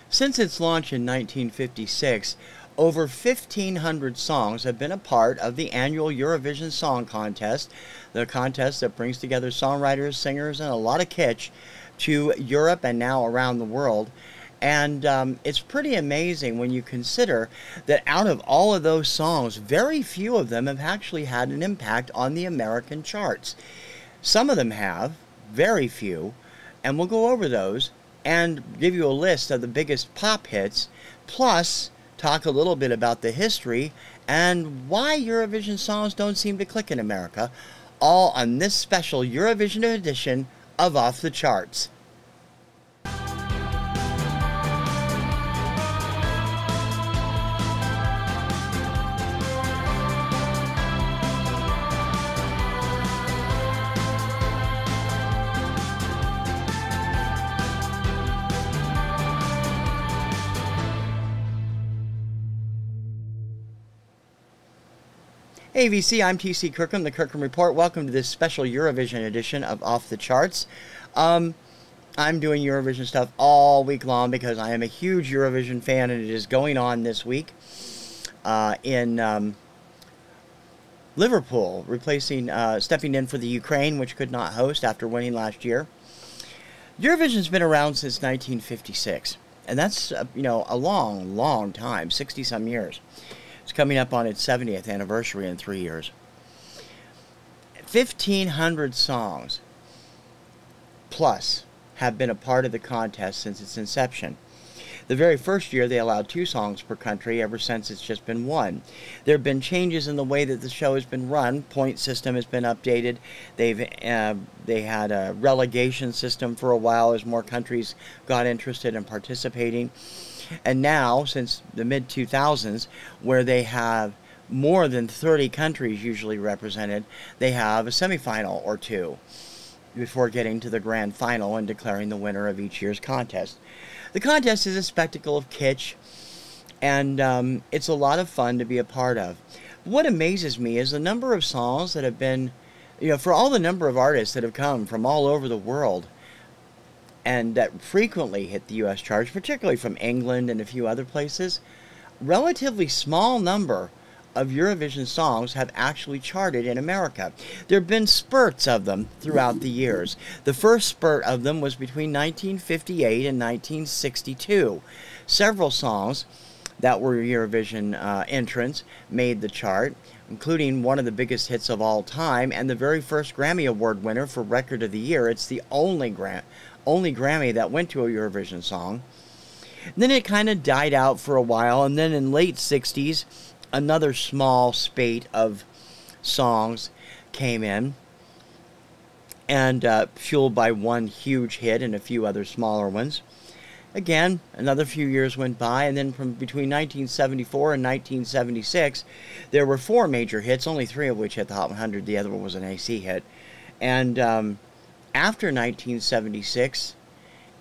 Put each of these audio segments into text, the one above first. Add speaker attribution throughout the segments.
Speaker 1: Since its launch in 1956, over 1,500 songs have been a part of the annual Eurovision Song Contest, the contest that brings together songwriters, singers, and a lot of kitsch to Europe and now around the world. And it's pretty amazing when you consider that out of all of those songs, very few of them have actually had an impact on the American charts. Some of them have, very few, and we'll go over those and give you a list of the biggest pop hits, plus talk a little bit about the history and why Eurovision songs don't seem to click in America, all on this special Eurovision edition of Off the Charts. Hey VC, I'm TC Kirkham, the Kirkham Report. Welcome to this special Eurovision edition of Off the Charts. I'm doing Eurovision stuff all week long because I am a huge Eurovision fan, and it is going on this week in Liverpool, stepping in for the Ukraine, which could not host after winning last year. Eurovision's been around since 1956, and that's a long, long time, 60-some years. It's coming up on its 70th anniversary in 3 years. 1,500 songs plus have been a part of the contest since its inception. The very first year, they allowed 2 songs per country. Ever since, it's just been 1. There have been changes in the way that the show has been run. Point system has been updated. They had a relegation system for a while as more countries got interested in participating. And now, since the mid-2000s, where they have more than 30 countries usually represented, they have a semifinal or 2 before getting to the grand final and declaring the winner of each year's contest. The contest is a spectacle of kitsch, and it's a lot of fun to be a part of. What amazes me is the number of songs that have been, for all the number of artists that have come from all over the world and that frequently hit the U.S. charts, particularly from England and a few other places, relatively small number of Eurovision songs have actually charted in America. There have been spurts of them throughout the years. The first spurt of them was between 1958 and 1962. Several songs that were Eurovision entrants made the chart, including one of the biggest hits of all time and the very first Grammy Award winner for Record of the Year. It's the only Grammy that went to a Eurovision song. And then it kind of died out for a while, and then in late 60s, another small spate of songs came in, and fueled by one huge hit and a few other smaller ones. Again, another few years went by, and then from between 1974 and 1976, there were 4 major hits, only 3 of which hit the Hot 100. The other one was an AC hit. And after 1976,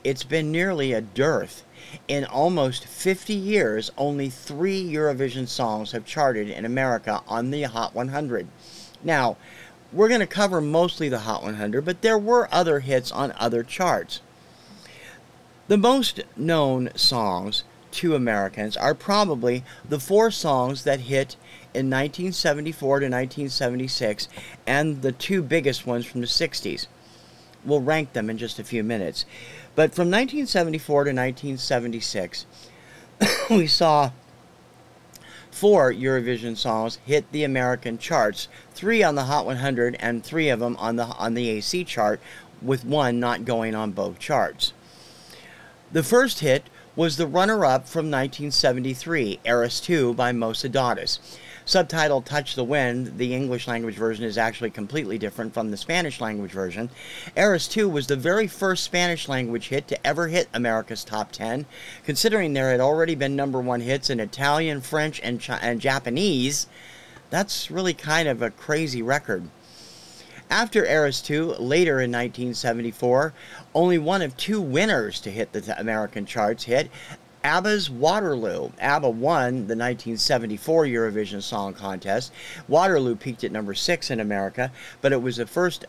Speaker 1: it's been nearly a dearth. In almost 50 years, only 3 Eurovision songs have charted in America on the Hot 100. Now, we're going to cover mostly the Hot 100, but there were other hits on other charts. The most known songs to Americans are probably the 4 songs that hit in 1974 to 1976 and the 2 biggest ones from the 60s. We'll rank them in just a few minutes. But from 1974 to 1976, we saw 4 Eurovision songs hit the American charts, 3 on the Hot 100 and 3 of them on the AC chart, with 1 not going on both charts. The first hit was the runner-up from 1973, Eras 2 by Mosadotis. Subtitled Touch the Wind, the English language version is actually completely different from the Spanish language version. Eras 2 was the very first Spanish language hit to ever hit America's top 10, considering there had already been #1 hits in Italian, French, and Japanese. That's really kind of a crazy record. After Eras 2, later in 1974, only one of 2 winners to hit the American charts hit. ABBA's Waterloo. ABBA won the 1974 Eurovision Song Contest. Waterloo peaked at number 6 in America, but it was the first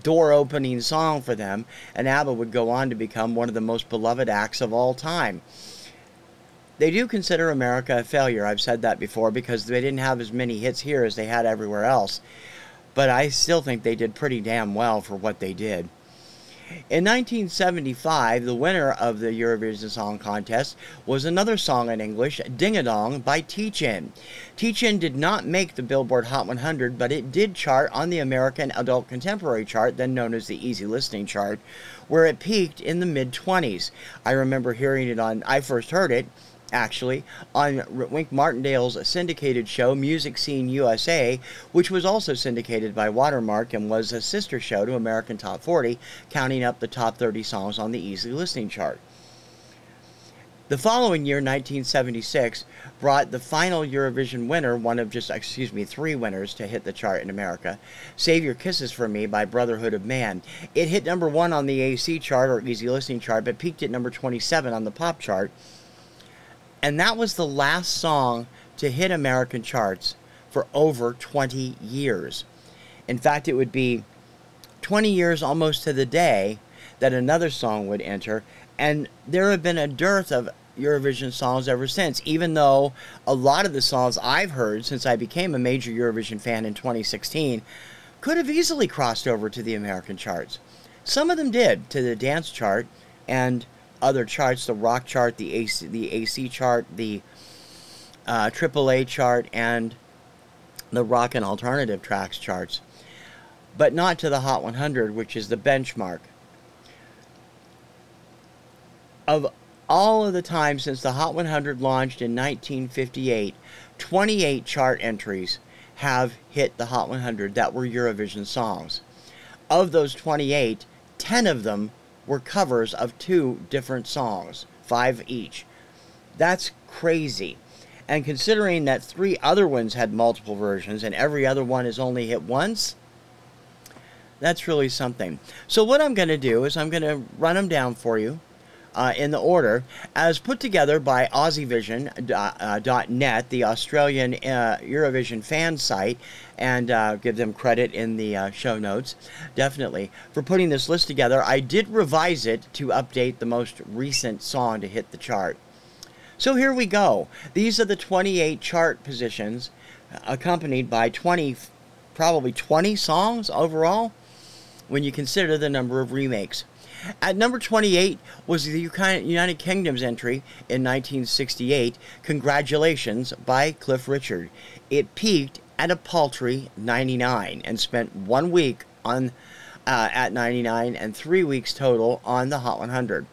Speaker 1: door-opening song for them, and ABBA would go on to become one of the most beloved acts of all time. They do consider America a failure. I've said that before because they didn't have as many hits here as they had everywhere else. But I still think they did pretty damn well for what they did. In 1975, the winner of the Eurovision Song Contest was another song in English, Ding a Dong by Teach-In. Teach-In did not make the Billboard Hot 100, but it did chart on the American Adult Contemporary chart, then known as the Easy Listening chart, where it peaked in the mid-20s. I remember hearing it I first heard it, actually, on Wink Martindale's syndicated show, Music Scene USA, which was also syndicated by Watermark and was a sister show to American Top 40, counting up the top 30 songs on the Easy Listening chart. The following year, 1976, brought the final Eurovision winner, one of just, 3 winners to hit the chart in America, Save Your Kisses for Me by Brotherhood of Man. It hit number 1 on the AC chart, or Easy Listening chart, but peaked at number 27 on the pop chart. And that was the last song to hit American charts for over 20 years. In fact, it would be 20 years almost to the day that another song would enter. And there have been a dearth of Eurovision songs ever since, even though a lot of the songs I've heard since I became a major Eurovision fan in 2016 could have easily crossed over to the American charts. Some of them did, to the dance chart and other charts, the rock chart, the AC chart, the AAA chart, and the rock and alternative tracks charts, but not to the Hot 100, which is the benchmark. Of all of the time since the Hot 100 launched in 1958, 28 chart entries have hit the Hot 100 that were Eurovision songs. Of those 28, 10 of them were covers of 2 different songs, 5 each. That's crazy. And considering that 3 other ones had multiple versions and every other one is only hit once, that's really something. So what I'm going to do is I'm going to run them down for you in the order as put together by AussieVision.net, the Australian Eurovision fan site, and give them credit in the show notes, definitely, for putting this list together. I did revise it to update the most recent song to hit the chart. So here we go. These are the 28 chart positions, accompanied by probably 20 songs overall, when you consider the number of remakes. At number 28 was the United Kingdom's entry in 1968, Congratulations by Cliff Richard. It peaked at a paltry 99 and spent 1 week on at 99 and 3 weeks total on the Hot 100.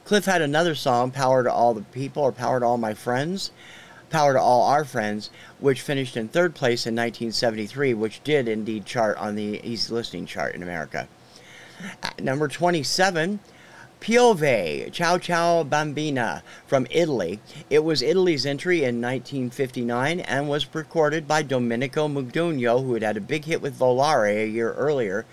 Speaker 1: Cliff had another song, Power to All the People, or Power to All My Friends, Power to All Our Friends, which finished in 3rd place in 1973, which did indeed chart on the Easy Listening chart in America. At number 27, Piove, Ciao Ciao Bambina from Italy. It was Italy's entry in 1959 and was recorded by Domenico Modugno, who had had a big hit with Volare a year earlier.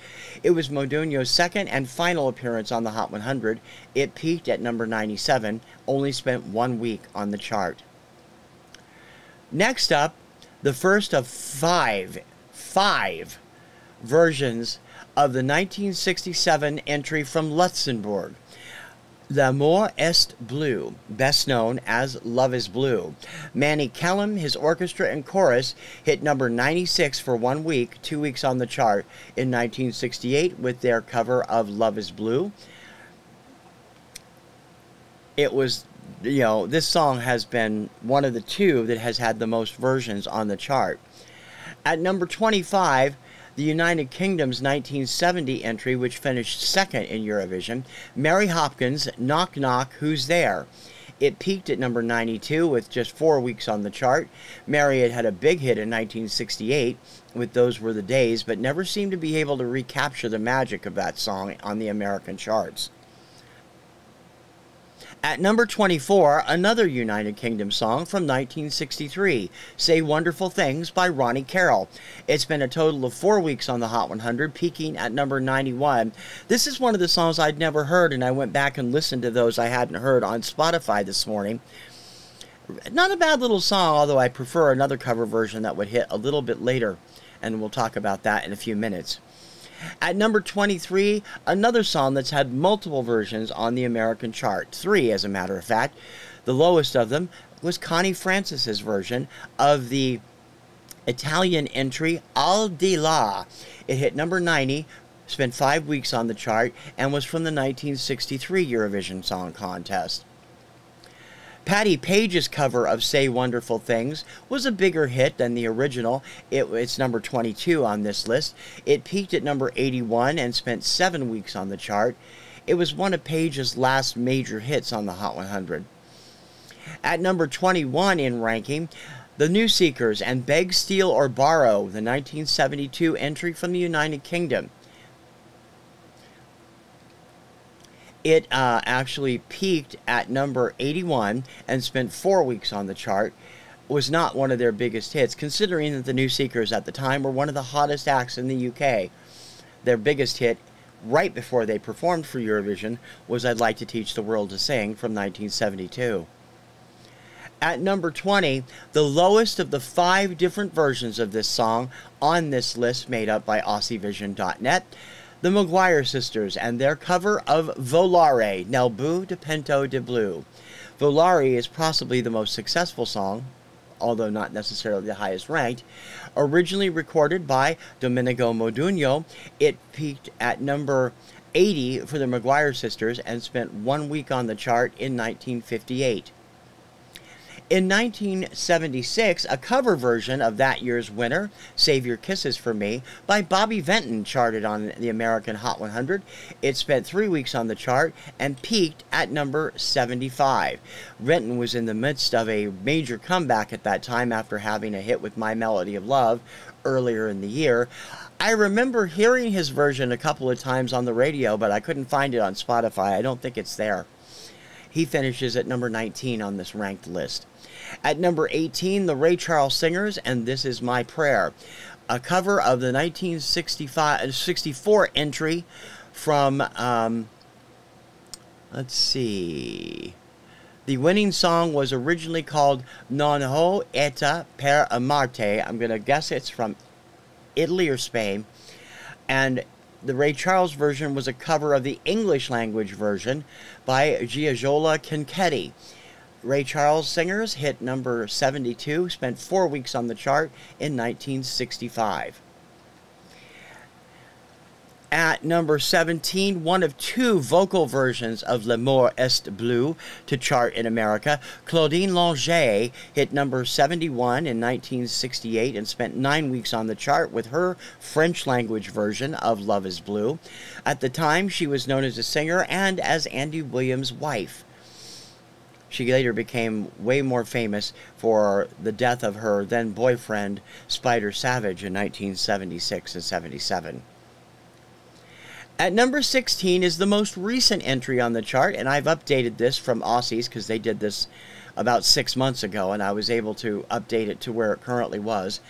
Speaker 1: It was Modugno's second and final appearance on the Hot 100. It peaked at number 97, only spent 1 week on the chart. Next up, the first of five versions of the 1967 entry from Luxembourg, L'amour est bleu, best known as Love is Blue. Manny Kellum, his orchestra and chorus, hit number 96 for 1 week, 2 weeks on the chart in 1968 with their cover of Love is Blue. It was, this song has been one of the 2 that has had the most versions on the chart. At number 25, the United Kingdom's 1970 entry, which finished 2nd in Eurovision, Mary Hopkins' Knock Knock, Who's There? It peaked at number 92 with just 4 weeks on the chart. Mary had a big hit in 1968 with Those Were the Days, but never seemed to be able to recapture the magic of that song on the American charts. At number 24, another United Kingdom song from 1963, Say Wonderful Things by Ronnie Carroll. It spent a total of 4 weeks on the Hot 100, peaking at number 91. This is one of the songs I'd never heard, and I went back and listened to those I hadn't heard on Spotify this morning. Not a bad little song, although I prefer another cover version that would hit a little bit later, and we'll talk about that in a few minutes. At number 23, another song that's had multiple versions on the American chart. 3, as a matter of fact. The lowest of them was Connie Francis's version of the Italian entry Al Di La. It hit number 90, spent 5 weeks on the chart, and was from the 1963 Eurovision Song Contest. Patti Page's cover of Say Wonderful Things was a bigger hit than the original. It's number 22 on this list. It peaked at number 81 and spent 7 weeks on the chart. It was one of Page's last major hits on the Hot 100. At number 21 in ranking, The New Seekers and Beg, Steal or Borrow, the 1972 entry from the United Kingdom. It actually peaked at number 81 and spent 4 weeks on the chart. Was not one of their biggest hits, considering that the New Seekers at the time were one of the hottest acts in the UK. Their biggest hit, right before they performed for Eurovision, was I'd Like to Teach the World to Sing from 1972. At number 20, the lowest of the 5 different versions of this song on this list made up by AussieVision.net, the Maguire Sisters and their cover of Volare, Nel Blu de Pento de Blue. Volare is possibly the most successful song, although not necessarily the highest ranked. Originally recorded by Domenico Modugno, it peaked at number 80 for the Maguire Sisters and spent 1 week on the chart in 1958. In 1976, a cover version of that year's winner, Save Your Kisses for Me, by Bobby Vinton charted on the American Hot 100. It spent 3 weeks on the chart and peaked at number 75. Vinton was in the midst of a major comeback at that time after having a hit with My Melody of Love earlier in the year. I remember hearing his version a couple of times on the radio, but I couldn't find it on Spotify. I don't think it's there. He finishes at number 19 on this ranked list. At number 18, the Ray Charles Singers, and This Is My Prayer, a cover of the 1964 entry from, let's see, the winning song was originally called Non ho eta per amarte. I'm going to guess it's from Italy or Spain, and the Ray Charles version was a cover of the English language version by Giorgiola Cinquetti. Ray Charles Singers hit number 72, spent 4 weeks on the chart in 1965. At number 17, one of 2 vocal versions of L'amour est bleu to chart in America, Claudine Longet hit number 71 in 1968 and spent 9 weeks on the chart with her French language version of Love is Blue. At the time, she was known as a singer and as Andy Williams' wife. She later became way more famous for the death of her then boyfriend, Spider Savage, in 1976 and 77. At number 16 is the most recent entry on the chart, and I've updated this from Aussies because they did this about 6 months ago, and I was able to update it to where it currently was.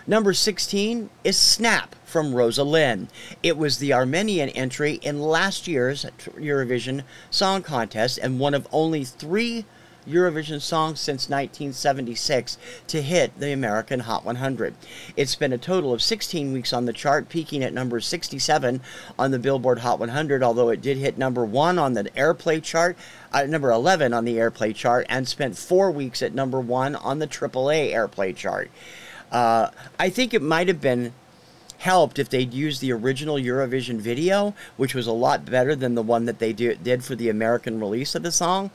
Speaker 1: Number 16 is Snap from Rosalind. It was the Armenian entry in last year's Eurovision Song Contest and one of only 3 Eurovision songs since 1976 to hit the American Hot 100. It's been a total of 16 weeks on the chart, peaking at number 67 on the Billboard Hot 100, although it did hit number 1 on the airplay chart, number 11 on the airplay chart, and spent 4 weeks at number 1 on the AAA airplay chart. I think it might have been helped if they'd used the original Eurovision video, which was a lot better than the one that they did for the American release of the song.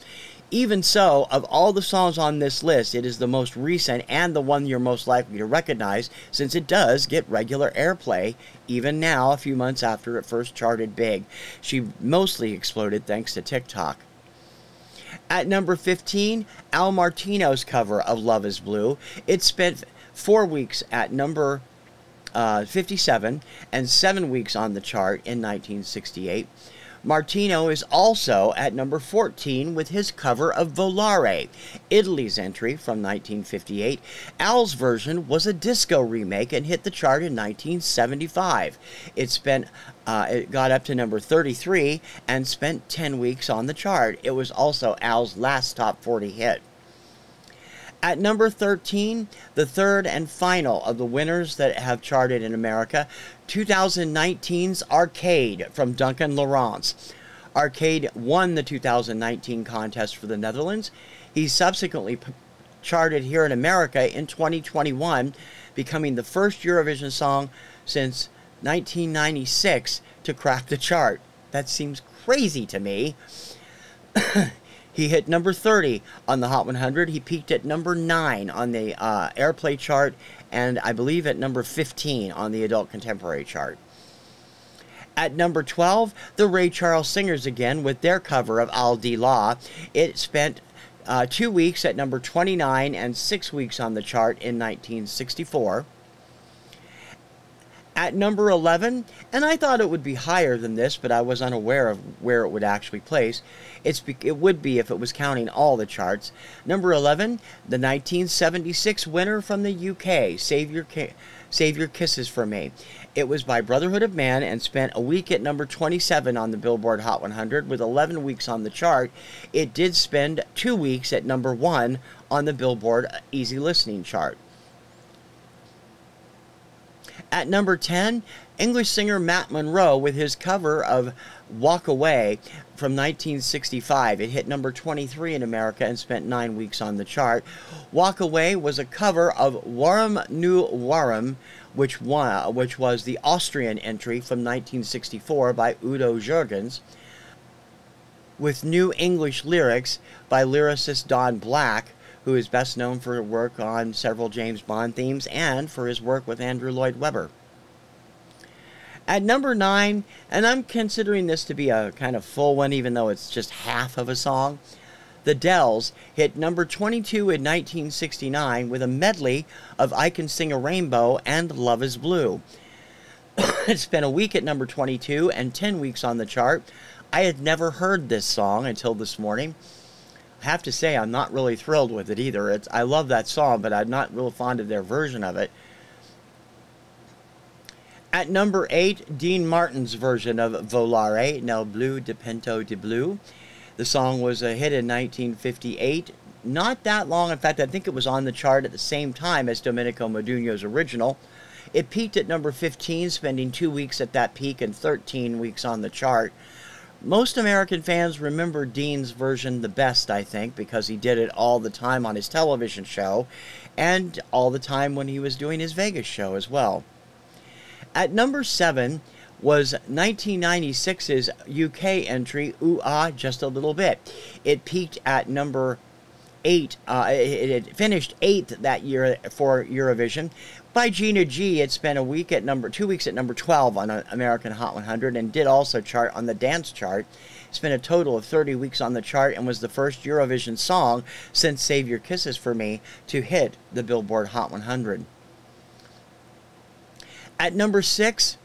Speaker 1: Even so, of all the songs on this list, it is the most recent and the one you're most likely to recognize, since it does get regular airplay, even now, a few months after it first charted big. She mostly exploded thanks to TikTok. At number 15, Al Martino's cover of Love is Blue. It spent 4 weeks at number 57 and 7 weeks on the chart in 1968. Martino is also at number 14 with his cover of Volare, Italy's entry from 1958. Al's version was a disco remake and hit the chart in 1975. It got up to number 33 and spent 10 weeks on the chart. It was also Al's last top 40 hit. At number 13, the third and final of the winners that have charted in America, 2019's Arcade from Duncan Lawrence. Arcade won the 2019 contest for the Netherlands. He subsequently charted here in America in 2021, becoming the first Eurovision song since 1996 to crack the chart. That seems crazy to me. He hit number 30 on the Hot 100. He peaked at number 9 on the Airplay chart, and I believe at number 15 on the Adult Contemporary chart. At number 12, the Ray Charles Singers again with their cover of Al Di La. It spent 2 weeks at number 29 and 6 weeks on the chart in 1964. At number 11, and I thought it would be higher than this, but I was unaware of where it would actually place. It would be if it was counting all the charts. Number 11, the 1976 winner from the UK, Save Your Kisses for Me. It was by Brotherhood of Man and spent a week at number 27 on the Billboard Hot 100 with 11 weeks on the chart. It did spend 2 weeks at number 1 on the Billboard Easy Listening chart. At number 10, English singer Matt Monro with his cover of Walk Away from 1965. It hit number 23 in America and spent 9 weeks on the chart. Walk Away was a cover of Warum Nu Warum, which was the Austrian entry from 1964 by Udo Jürgens, with new English lyrics by lyricist Don Black, who is best known for work on several James Bond themes and for his work with Andrew Lloyd Webber. At number 9, and I'm considering this to be a kind of full one even though it's just half of a song, The Dells hit number 22 in 1969 with a medley of I Can Sing a Rainbow and Love is Blue. It spent a week at number 22 and 10 weeks on the chart. I had never heard this song until this morning. I have to say I'm not really thrilled with it either. I love that song, but I'm not real fond of their version of it. At number 8, Dean Martin's version of Volare, Nel Blu de Pento de Blue. The song was a hit in 1958. Not that long. In fact, I think it was on the chart at the same time as Domenico Modugno's original. It peaked at number 15, spending 2 weeks at that peak and 13 weeks on the chart. Most American fans remember Dean's version the best, I think, because he did it all the time on his television show and all the time when he was doing his Vegas show as well. At number 7 was 1996's UK entry, Ooh Ah, Just a Little Bit. It peaked at number 8. It finished 8th that year for Eurovision. By Gina G, it spent 2 weeks at number 12 on American Hot 100 and did also chart on the dance chart. It spent a total of 30 weeks on the chart and was the first Eurovision song since Save Your Kisses for Me to hit the Billboard Hot 100. At number 6,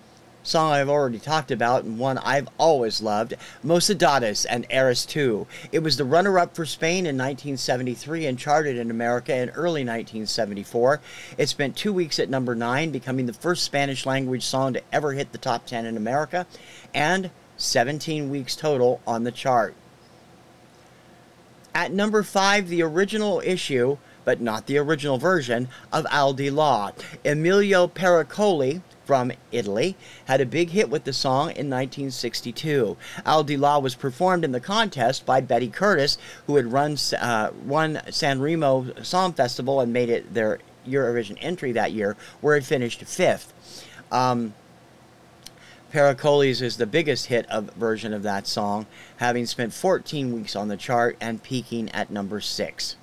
Speaker 1: song I've already talked about and one I've always loved, Mocedades and Eres Tu. It was the runner-up for Spain in 1973 and charted in America in early 1974. It spent 2 weeks at number 9, becoming the first Spanish-language song to ever hit the top 10 in America, and 17 weeks total on the chart. At number 5, the original issue, but not the original version, of Al Di La. Emilio Pericoli from Italy had a big hit with the song in 1962. Al Di La was performed in the contest by Betty Curtis, who had won Sanremo Song Festival and made it their Eurovision entry that year, where it finished 5th. Pericoli's is the biggest hit version of that song, having spent 14 weeks on the chart and peaking at number 6.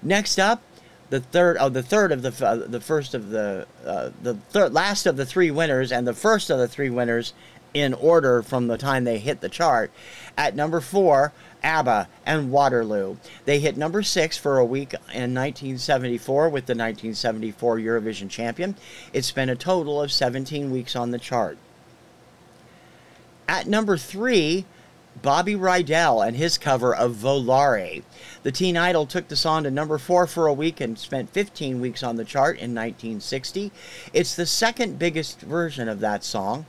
Speaker 1: Next up, the last of the three winners and the first of the three winners in order from the time they hit the chart. At number 4, ABBA and Waterloo. They hit number 6 for a week in 1974 with the 1974 Eurovision champion. It spent a total of 17 weeks on the chart. At number 3, Bobby Rydell and his cover of Volare. The teen idol took the song to number 4 for a week and spent 15 weeks on the chart in 1960. It's the second biggest version of that song,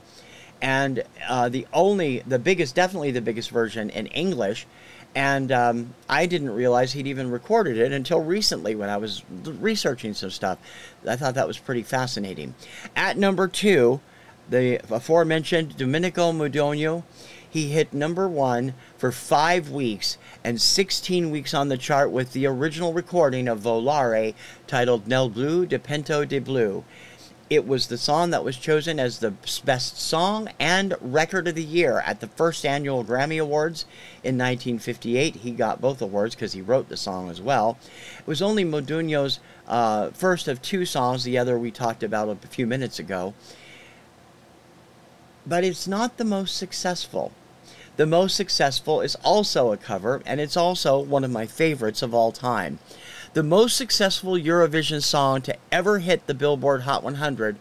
Speaker 1: and definitely the biggest version in English. And I didn't realize he'd even recorded it until recently when I was researching some stuff. I thought that was pretty fascinating. At number 2, the aforementioned Domenico Modugno. He hit number 1 for 5 weeks and 16 weeks on the chart with the original recording of Volare titled Nel Blu di Pento di Blu. It was the song that was chosen as the best song and record of the year at the first annual Grammy Awards in 1958. He got both awards because he wrote the song as well. It was only Modugno's first of 2 songs. The other we talked about a few minutes ago. But it's not the most successful. The most successful is also a cover, and it's also one of my favorites of all time. The most successful Eurovision song to ever hit the Billboard Hot 100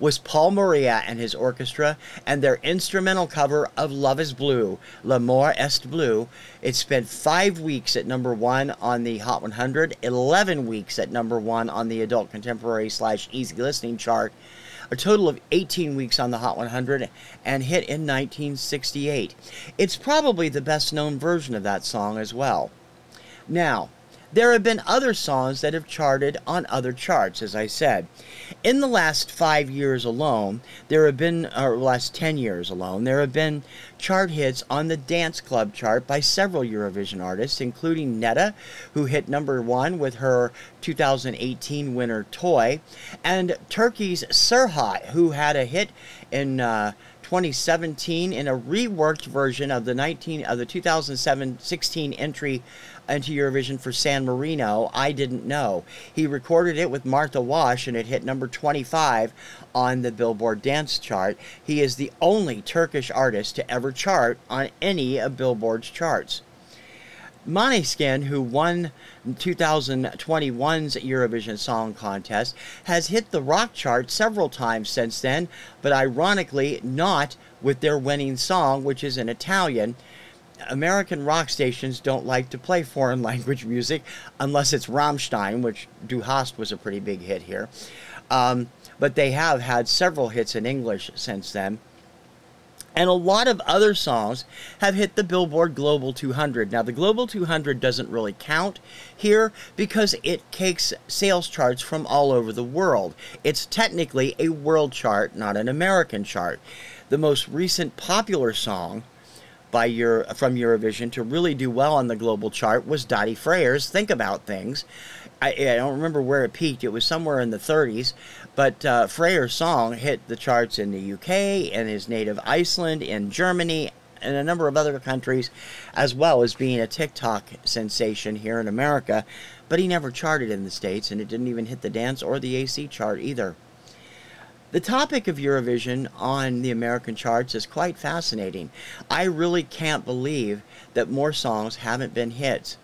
Speaker 1: was Paul Moria and his orchestra and their instrumental cover of Love is Blue, L'Amore est Bleu. It spent 5 weeks at number 1 on the Hot 100, 11 weeks at number 1 on the Adult Contemporary / Easy Listening chart, a total of 18 weeks on the Hot 100, and hit in 1968. It's probably the best known version of that song as well. Now, there have been other songs that have charted on other charts, as I said. In the last 5 years alone, last 10 years alone, there have been chart hits on the Dance Club chart by several Eurovision artists, including Netta, who hit number 1 with her 2018 winner Toy, and Turkey's Serhat, who had a hit in 2017 in a reworked version of the 2016 entry into Eurovision for San Marino, I Didn't Know. He recorded it with Martha Wash, and it hit number 25 on the Billboard Dance chart. He is the only Turkish artist to ever chart on any of Billboard's charts. Måneskin, who won 2021's Eurovision Song Contest, has hit the rock chart several times since then, but ironically not with their winning song, which is in Italian. American rock stations don't like to play foreign language music unless it's Rammstein, which Du Hast was a pretty big hit here. But they have had several hits in English since then. And a lot of other songs have hit the Billboard Global 200. Now, the Global 200 doesn't really count here because it takes sales charts from all over the world. It's technically a world chart, not an American chart. The most recent popular song from Eurovision to really do well on the global chart was Dottie Freyer's Think About Things. I don't remember where it peaked. It was somewhere in the 30s. But Freyer's song hit the charts in the UK, in his native Iceland, in Germany, and a number of other countries, as well as being a TikTok sensation here in America. But he never charted in the States, and it didn't even hit the dance or the AC chart either. The topic of Eurovision on the American charts is quite fascinating. I really can't believe that more songs haven't been hits.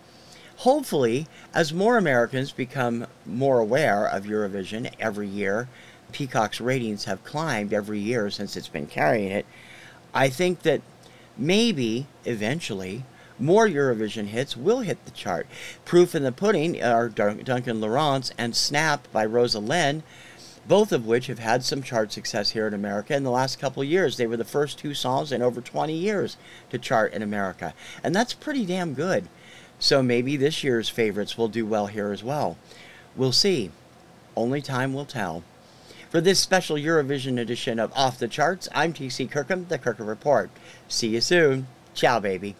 Speaker 1: Hopefully, as more Americans become more aware of Eurovision every year, Peacock's ratings have climbed every year since it's been carrying it. I think that maybe, eventually, more Eurovision hits will hit the chart. Proof in the pudding are Duncan Lawrence and Snap by Rosa Lynn, both of which have had some chart success here in America in the last couple of years. They were the first 2 songs in over 20 years to chart in America, and that's pretty damn good. So maybe this year's favorites will do well here as well. We'll see. Only time will tell. For this special Eurovision edition of Off the Charts, I'm T.C. Kirkham, the Kirkham Report. See you soon. Ciao, baby.